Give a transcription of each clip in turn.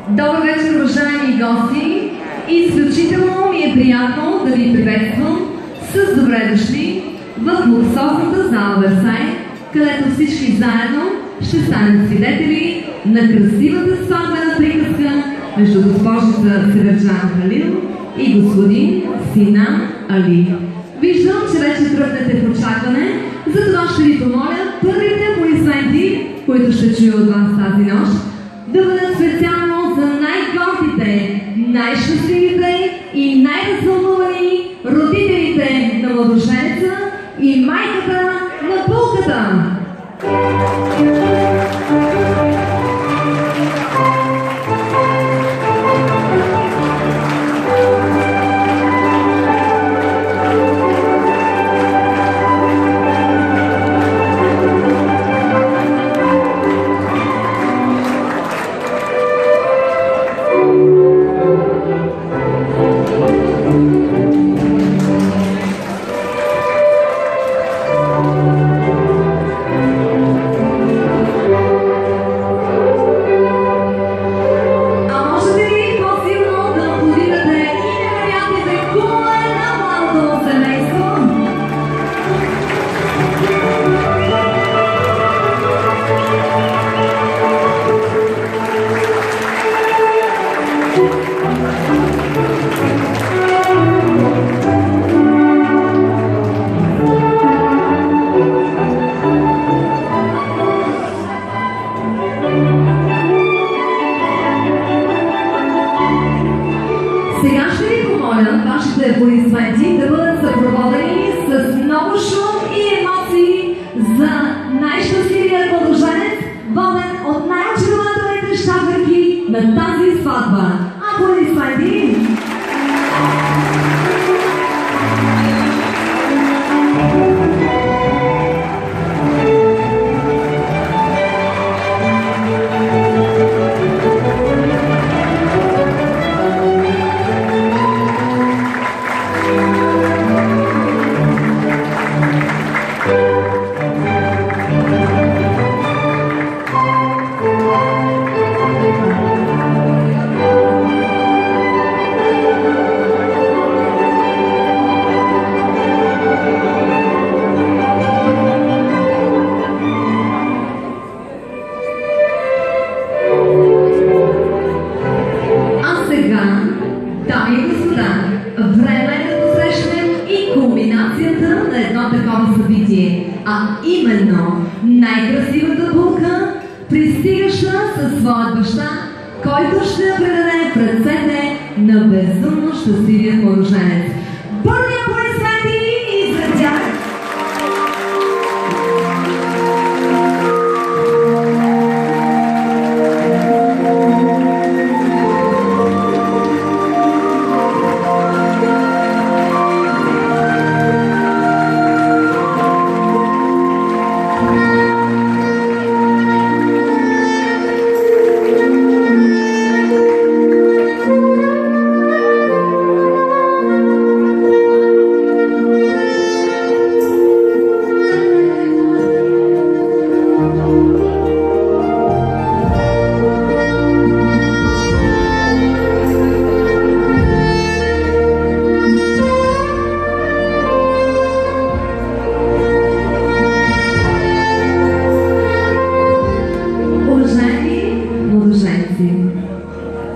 Добър вечер, уважаеми гости! Изключително ми е приятно да ви приветствам с добре дошли в луксозната зала Версай, където всички заедно ще станем свидетели на красивата сватбена приказка между госпожица Северджан Халил и господин Синан Али. Виждам, че вече тръгнете в очакване, затова ще ви помоля първите аплодисменти, които ще чуя от вас тази нощ, да бъдат специално за най-гордите, най-щастливите и най-развълнувани родителите на младоженеца и майката на булката. Сега ще ви помоля вашите аплодисменти да бъдат съпроводени с много шум и емоции за най-щастливия младоженец, воден от най-очарователните щаферки на тази сватба. Аплодисменти! Дами и господа, време е да посрещнем и кулминацията на едно такова събитие, а именно най-красивата булка, пристигаща със своят баща, който ще я предаде в ръцете на безумно щастливия младоженец. Първи аплодисменти и за тях!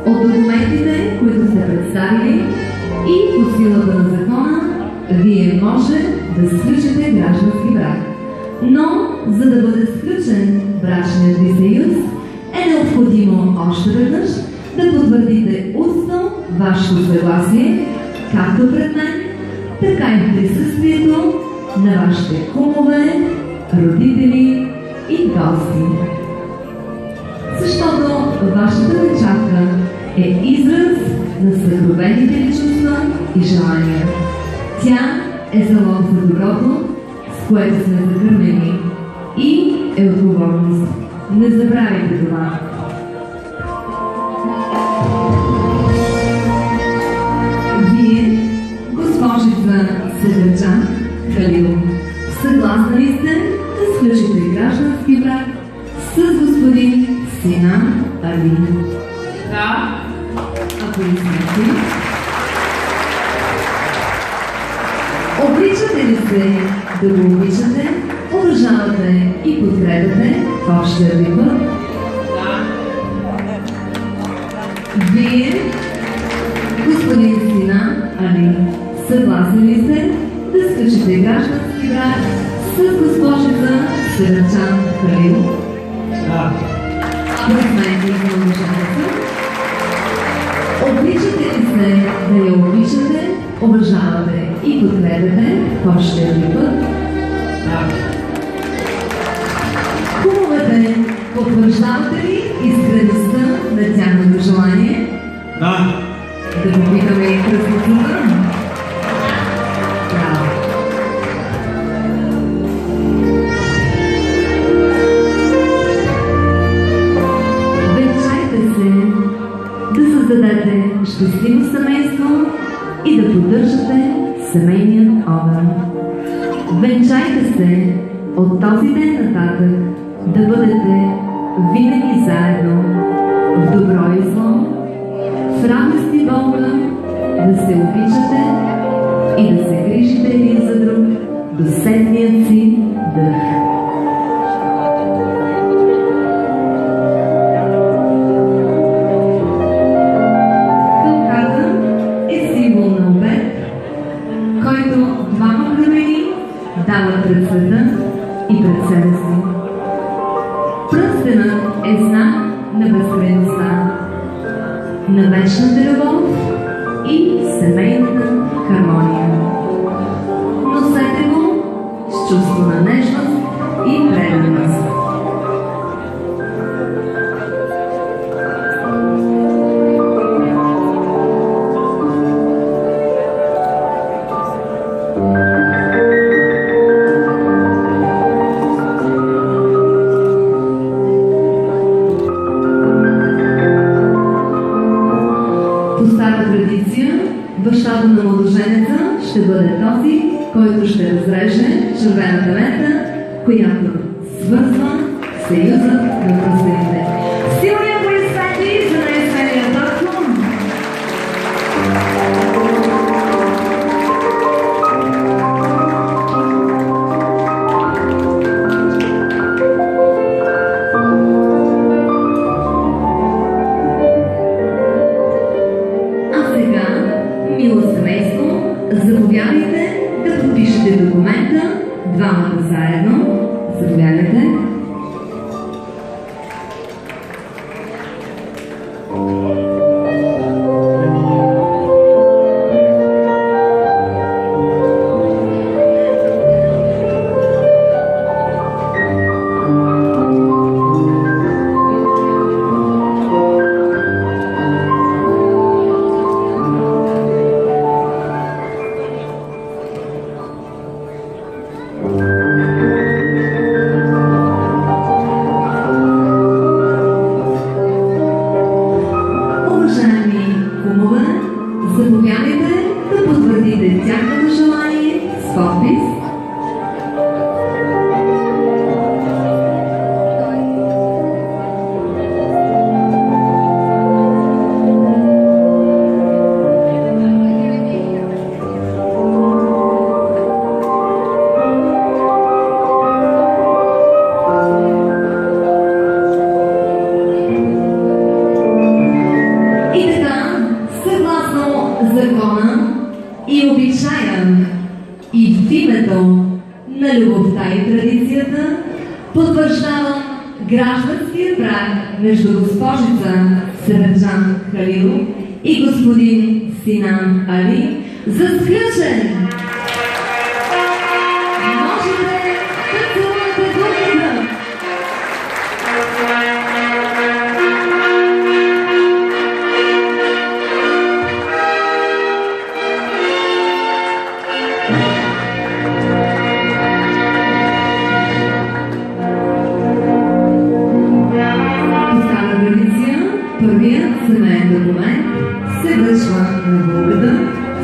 От документите, които сте представили и по силата на закона, вие може да сключите граждански брак. Но, за да бъде сключен брачният ви съюз, е необходимо още веднъж да потвърдите устно вашето съгласие, както пред мен, така и в присъствието на вашите кумове, родители и гости. Защото вашата печатка е израз на съкровените ви чувства и желания. Тя е залог за доброто, с което сме закърмени, и е отговорност. Не забравяйте това. Вие, госпожица Северджан Халил, съгласна ли сте да сключите граждански брак с господин Синан Али? Да. Аплодисменти. Обичате ли се да го обичате, уважавате и подкрепяте в общия ви път? Да. Вие, господин Синан Али, съгласни ли сте да сключите граждански брак с госпожица Сераджан Халил? Да. Аплодисменти за уважението. Обичате ли се да я обичате, уважавате и подкрепяте в общия ви път? Да. Кумовете, потвърждавате ли искреността на тяхното желание? Да. Да попитаме и кръстницата. Браво! Венчайте се да създадете щастливо семейство и да поддържате семейният огън. Венчайте се от този ден нататък да бъдете винаги заедно в добро и зло, в радост и болка, да се обичате и да се грижите един за друг до седмият си дъх. Кълката е символ на обет, който двама премени дават пред света и пред себе си. Пръстенът е знак на безкрайността, на вечната любов и семейната хармония. Носете го с чувство на нежност и преданост. По стара традиция, бащата на младоженеца ще бъде този, който ще разреже червената лента, която свързва съюзът на пръстените. Силни аплодисменти за най-свения доктор! Мило семейство, заповядайте да подпишете документа, двамата заедно. Заповядайте. Уважаеми кумове, заповядайте да потвърдите тяхното желание с подпис. И така, съгласно закона и обичая и в името на любовта и традицията, потвърждавам гражданския брак между госпожица Сераджан Халил и господин Синан Али за сключен. Можете да целувате думата. Първият семейен документ се връчва на булката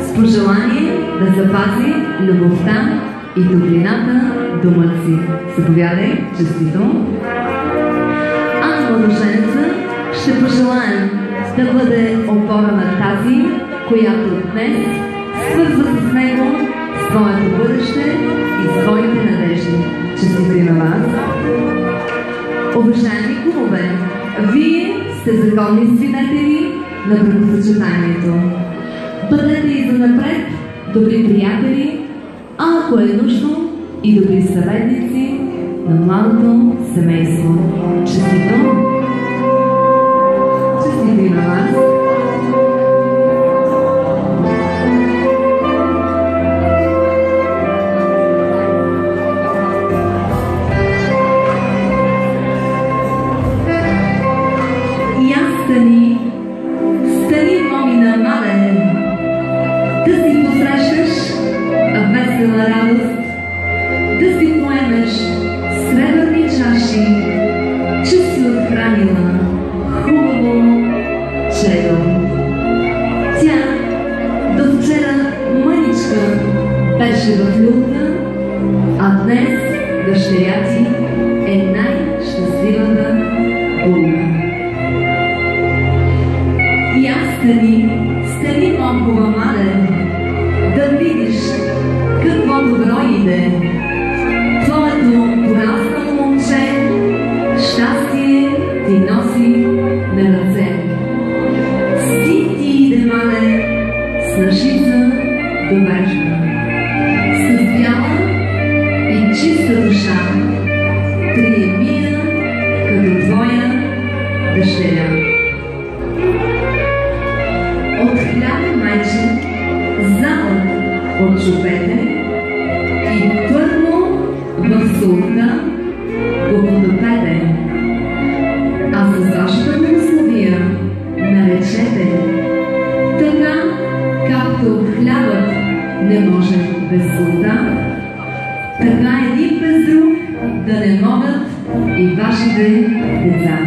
с пожелание да запази любовта и топлината до си. Заповядай, честито! А младоженеца ще пожелаем да бъде опора на тази, която днес свързва с него своето бъдеще и своите надежди. Честити на вас! Уважаеми кумове, вие сте законни свидетели на бракосъчетанието. Бъдете и занапред добри приятели, а ако е нужно, и добри съветници на младото семейство. Честито! Честити на вас! Стани, момина Маде, да си посрещаш весела радост, да си поемеш сребърни чаши, че си отхранила хубаво чедо. Тя до вчера мъничка беше в люлка, а днес дъщеря ти е най-щастливата булка. И аз стани, момкова Маде, да видиш какво добро иде. Твоето пораснало момче щастие ти носи на ръце. Си ти иде, Маде, с нашица довежда, с бяла и чиста душа, приемия като твоя дъщеря. От хляба, майче, запад от чупете и първо в султа го потопете, а с вашата благословия наречете, така както хлябът не може без султа, така един без друг да не могат и вашите деца.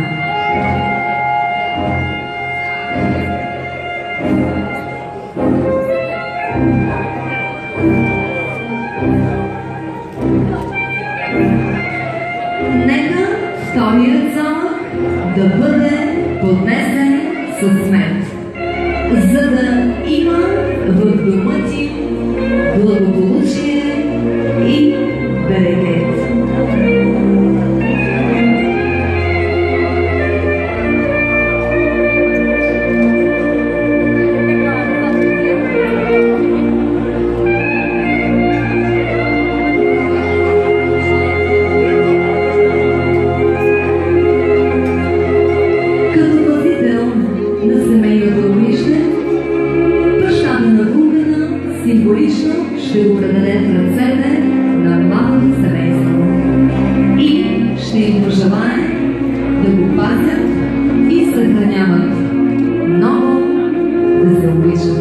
Нека вторият залък да бъде поднесен със смет, за да има в дома ти благополучие и берекет. Символично ще го предаде в ръцете на младото семейство и ще им пожелае да го пазят и съхраняват, много да се обичат.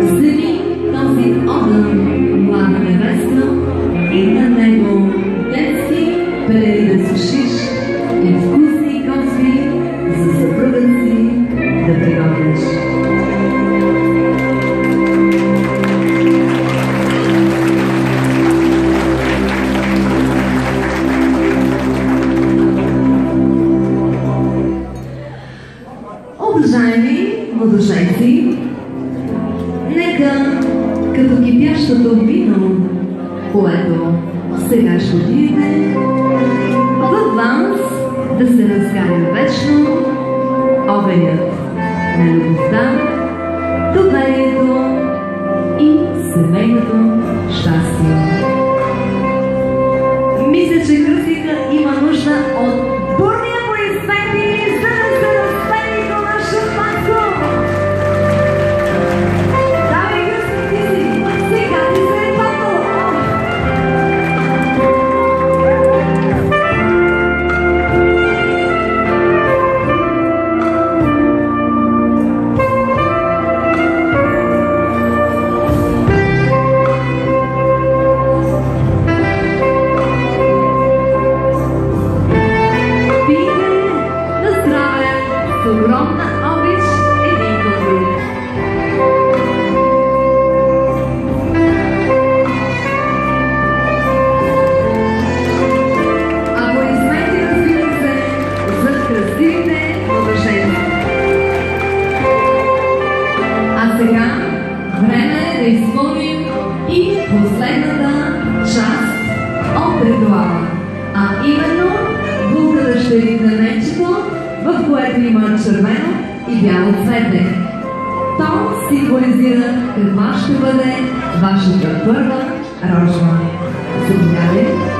Вземи този огън, млада невеста, и на него детски пелени да сушиш и вкусни готви за съпругът си да приготвиш. Уважаеми младоженци, нека като кипящото вино, което сега ще пиете, във вас да се разгаря вечно огънят на любовта, доверието и семейното щастие. Мисля, че Кръстика има нужда от бурни аплодисменти, за да се разпени до на шампанско. Давай, Кръстик, ти си! Сега ти се е паднало! Огромна обич един към друг. Аплодисменти, разбира се, за красивите в което има червено и бяло цвете. То символизира каква ще бъде вашата първа рожба. Заповядайте.